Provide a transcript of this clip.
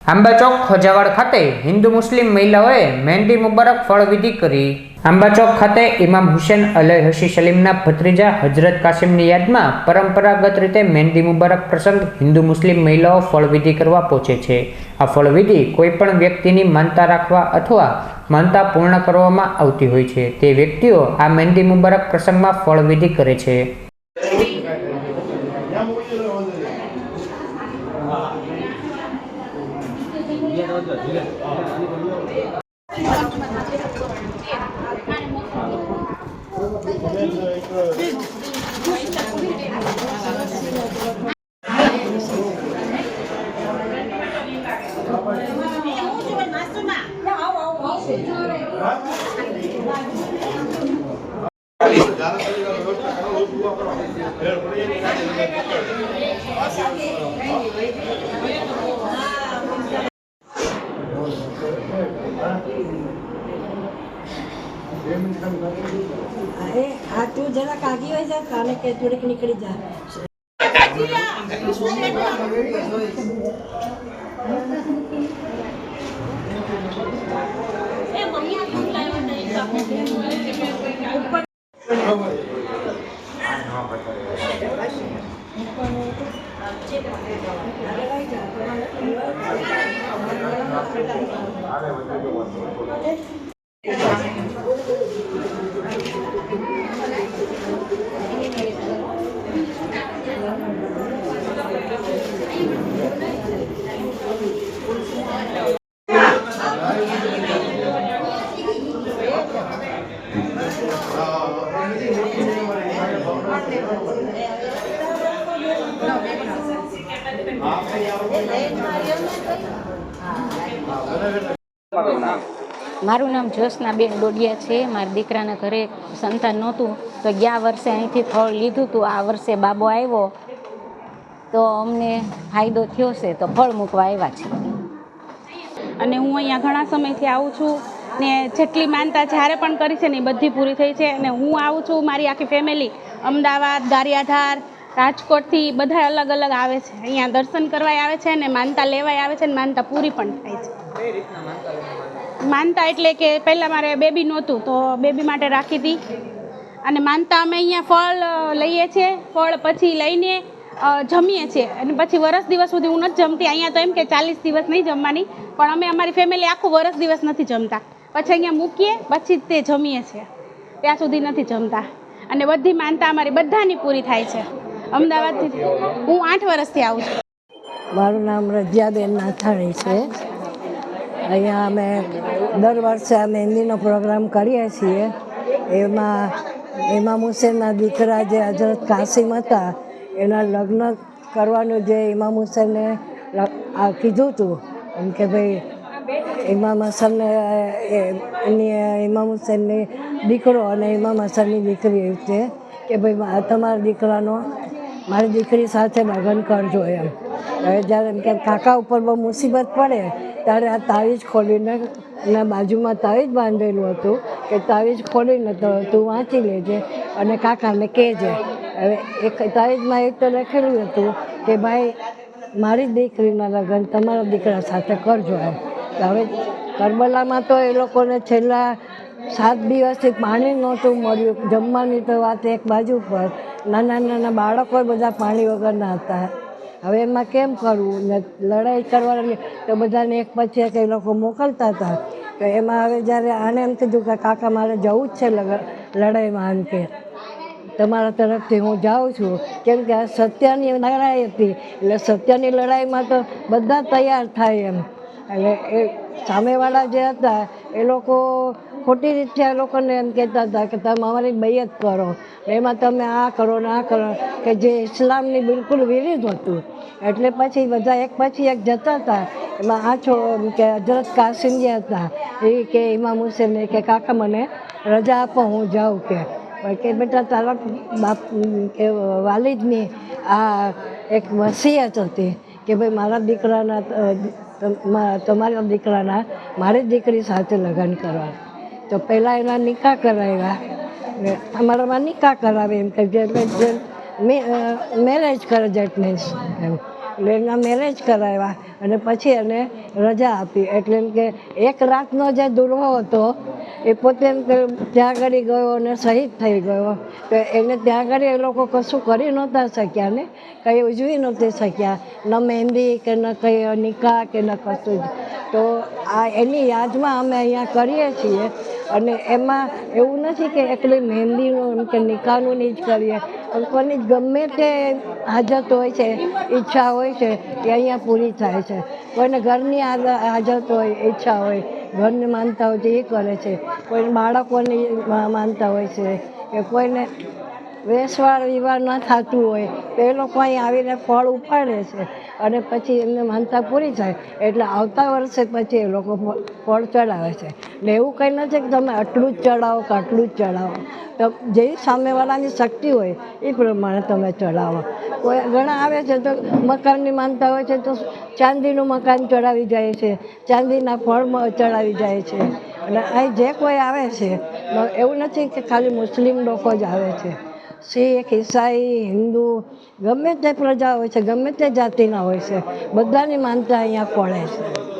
આંબાચોક ખોજાવાડ ખાતે હિન્દુ મુસ્લિમ મહિલાઓએ મહેંદી મુબારક ફળવિધિ કરી। આંબાચોક ખાતે ઇમામ હુસૈન અલૈહિ સલામના ભત્રીજા હજરત કાસિમની યાદમાં પરંપરાગત રીતે મહેંદી મુબારક પ્રસંગ હિન્દુ મુસ્લિમ મહિલાઓ ફળવિધિ કરવા પહોંચે છે। આ ફળવિધિ કોઈપણ વ્યક્તિની માનતા રાખવા અથવા માનતા પૂર્ણ કરવામાં આવતી હોય છે તે વ્યક્તિઓ આ મહેંદી મુબારક પ્રસંગમાં ફળવિધિ કરે છે। अरे हाँ तू जरा कागी हो जा खाने के थोड़े निकली जा। મારું નામ જ્યોત્સનાબેન ડોડિયા છે। મારા દીકરાના ઘરે સંતાન નહોતું તો ગયા વર્ષે અહીંથી ફળ લીધું હતું। આ વર્ષે બાબો આવ્યો તો અમને ફાયદો થયો છે તો ફળ મૂકવા આવ્યા છે। અને હું અહીંયા ઘણા સમયથી આવું છું ને જેટલી માનતા જ્યારે પણ કરી છે ને એ બધી પૂરી થઈ છે। અને હું આવું છું, મારી આખી ફેમિલી અમદાવાદ, ગારિયાધાર, રાજકોટથી બધા અલગ અલગ આવે છે, અહીંયા દર્શન કરવા આવે છે ને માનતા લેવાય આવે છે ને માનતા પૂરી પણ થાય છે। માનતા એટલે કે પહેલાં મારે બેબી નહોતું તો બેબી માટે રાખી હતી અને માનતા અમે અહીંયા ફળ લઈએ છીએ, ફળ પછી લઈને જમીએ છીએ અને પછી વરસ દિવસ સુધી હું નથી જમતી। અહીંયા તો એમ કે 40 દિવસ નહીં જમવાની, પણ અમે અમારી ફેમિલી આખું વરસ દિવસ નથી જમતા, પછી અહીંયા મૂકીએ પછી જ તે જમીએ છીએ, ત્યાં સુધી નથી જમતા। અને બધી માનતા અમારી બધાની પૂરી થાય છે। અમદાવાદથી હું 8 વર્ષથી આવું છું। મારું નામ રજિયાબેન નાથાણી છે। અહીંયા અમે દર વર્ષે આ મહેંદીનો પ્રોગ્રામ કરીએ છીએ। એમાં ઇમામ હુસૈનના દીકરા જે હજરત કાસિમ હતા એના લગ્ન કરવાનું જે ઇમામ હુસૈને કીધું હતું એમ કે ભાઈ ઇમામ હસનને ઇમામ હુસૈનની દીકરો અને ઇમામ હસનની દીકરી એવી છે કે ભાઈ તમારા દીકરાનો મારી દીકરી સાથે લગ્ન કરજો એમ। હવે જ્યારે એમ કે કાકા ઉપર બહુ મુસીબત પડે ત્યારે આ તાવીજ ખોલીને એના બાજુમાં તાવીજ બાંધેલું હતું કે તાવીજ ખોલીને તો તું વાંચી લેજે અને કાકાને કહેજે। હવે એક તાવીજમાં એક તો લખેલું હતું કે ભાઈ મારી દીકરીના લગ્ન તમારા દીકરા સાથે કરજો એમ। હવે કરબલામાં તો એ લોકોને છેલ્લા 7 દિવસથી પાણી નહોતું મળ્યું, જમવાની તો વાત એક બાજુ પર, નાના નાના બાળકો બધા પાણી વગરના હતા। હવે એમાં કેમ કરવું ને લડાઈ કરવાની તો બધાને એક પછી એક એ લોકો મોકલતા હતા। તો એમાં હવે જ્યારે આને એમ કીધું કે કાકા મારે જવું જ છે લડાઈમાં, એમ કે તમારા તરફથી હું જાઉં છું, કેમ કે આ સત્યની લડાઈ હતી એટલે સત્યની લડાઈમાં તો બધા તૈયાર થાય એમ। એટલે એ સામેવાળા જે હતા એ લોકો ખોટી રીતે આ લોકોને એમ કહેતા હતા કે તમે અમારી બૈયત કરો, એમાં તમે આ કરો ને આ કરો, કે જે ઇસ્લામની બિલકુલ વિરુદ્ધ હતું। એટલે પછી બધા એક પછી એક જતા હતા। એમાં આ કે હજરત કાસિમ જે હતા એ કે ઇમામ હુસૈન કે કાકા મને રજા આપો હું જાઉં, કે બેટા તારા બાપ કે વાલિદની આ એક વસિયત હતી કે ભાઈ મારા દીકરાના તમારા દીકરાના મારી દીકરી સાથે લગ્ન કરવા। તો પહેલાં એના નિકાહ કરાવ્યા ને અમારામાં નિકાહ કરાવે એમ કે મેરેજ કરે જેટ મીન્સ એમ એટલે એના મેરેજ કરાવ્યા અને પછી એને રજા આપી. એટલે એમ કે એક રાતનો જે દુલ્હો હતો એ પોતે એમ કે ત્યાં આગળ ગયો અને શહીદ થઈ ગયો. તો એને ત્યાં આગળ એ લોકો કશું કરી નહોતા શક્યા ને કંઈ ઉજવી નહોતી શક્યા, ન મહેંદી કે ન કંઈ નિકાહ કે ન કશું જ. તો આ એની યાદમાં અમે અહીંયા કરીએ છીએ. અને એમાં એવું નથી કે એકલી મહેંદીનું કે નિકાહનું જ કરીએ, પણ કોની ગમે તે હાજત હોય છે, ઈચ્છા હોય છે એ અહીંયા પૂરી થાય છે. કોઈને ઘરની હાજત હોય, ઈચ્છા હોય, ઘરની માનતા હોય છે એ કરે છે, કોઈને બાળકોની માનતા હોય છે, કે કોઈને વેસવાળ વિવાહ ન થતું હોય તો એ લોકો અહીં આવીને ફળ ઉપાડે છે અને પછી એમને માનતા પૂરી થાય એટલે આવતા વર્ષે પછી એ લોકો ફળ ચડાવે છે. ને એવું કંઈ નથી કે તમે આટલું જ ચડાવો કે આટલું જ ચડાવો, તો જેવી સામેવાળાની શક્તિ હોય એ પ્રમાણે તમે ચડાવો. કોઈ ઘણા આવે છે તો મકાનની માનતા હોય છે તો ચાંદીનું મકાન ચડાવી જાય છે, ચાંદીના ફળ ચડાવી જાય છે. અને અહીં જે કોઈ આવે છે એવું નથી કે ખાલી મુસ્લિમ લોકો જ આવે છે, શીખ, ઈસાઈ, હિન્દુ, ગમે તે પ્રજા હોય છે, ગમે તે જાતિના હોય છે, બધાની માનતા અહીંયા પડે છે.